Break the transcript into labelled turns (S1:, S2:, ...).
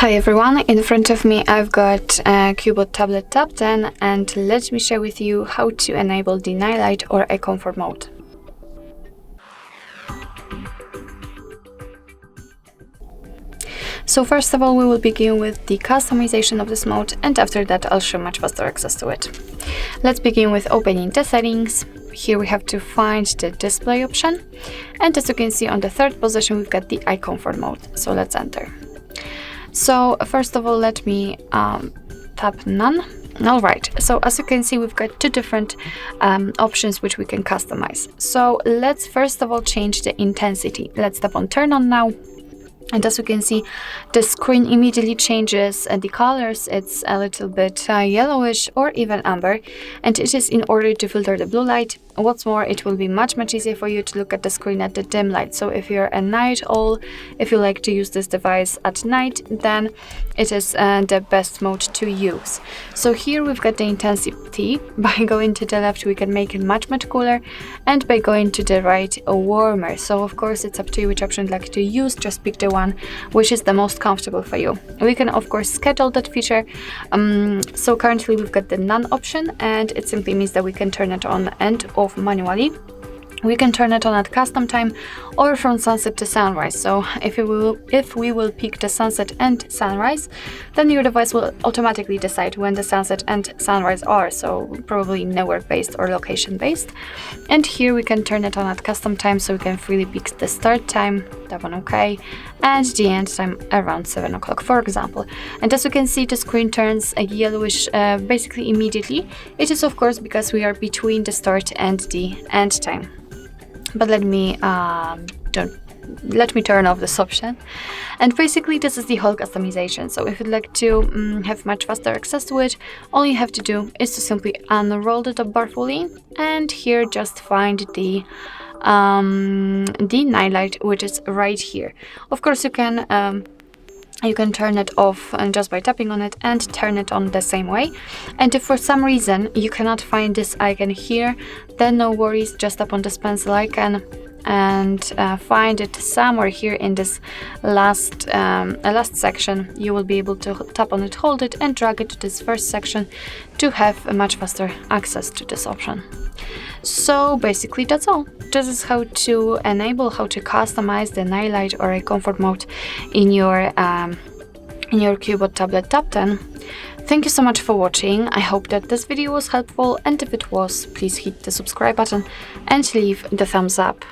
S1: Hi everyone, in front of me I've got a CUBOT Tablet Tab 10 and let me share with you how to enable the night light or a comfort mode. So first of all we will begin with the customization of this mode and after that I'll show much faster access to it. Let's begin with opening the settings. Here we have to find the display option and as you can see on the third position we've got the eye comfort mode, so let's enter. So first of all, let me tap none. Alright, so as you can see, we've got two different options which we can customize. So let's first of all change the intensity. Let's tap on turn on now. And as you can see, the screen immediately changes the colors. It's a little bit yellowish or even amber, and it is in order to filter the blue light. What's more, it will be much easier for you to look at the screen at the dim light. So if you're a night owl, if you like to use this device at night, then it is the best mode to use. So here we've got the intensity. By going to the left, we can make it much cooler, and by going to the right, warmer. So of course, it's up to you which option you'd like to use. Just pick the one which is the most comfortable for you. We can of course schedule that feature. So currently we've got the none option, and it simply means that we can turn it on and off manually. We can turn it on at custom time or from sunset to sunrise. So if we will pick the sunset and sunrise, then your device will automatically decide when the sunset and sunrise are, so probably network based or location based. And here we can turn it on at custom time, so we can freely pick the start time, tap on OK, and the end time around 7 o'clock, for example. And as you can see, the screen turns a yellowish basically immediately. It is of course because we are between the start and the end time. But let me turn off this option. And basically this is the whole customization. So if you'd like to have much faster access to it, all you have to do is to simply unroll the top bar fully, and here just find the night light, which is right here. Of course you can turn it off and just by tapping on it and turn it on the same way. And if for some reason you cannot find this icon here, then no worries, just tap on this pencil icon and find it somewhere here in this last section. You will be able to tap on it, hold it and drag it to this first section to have a much faster access to this option. So basically that's all. This is how to enable, how to customize the night light or a comfort mode in your CUBOT Tablet Tab 10. Thank you so much for watching. I hope that this video was helpful, and if it was, please hit the subscribe button and leave the thumbs up.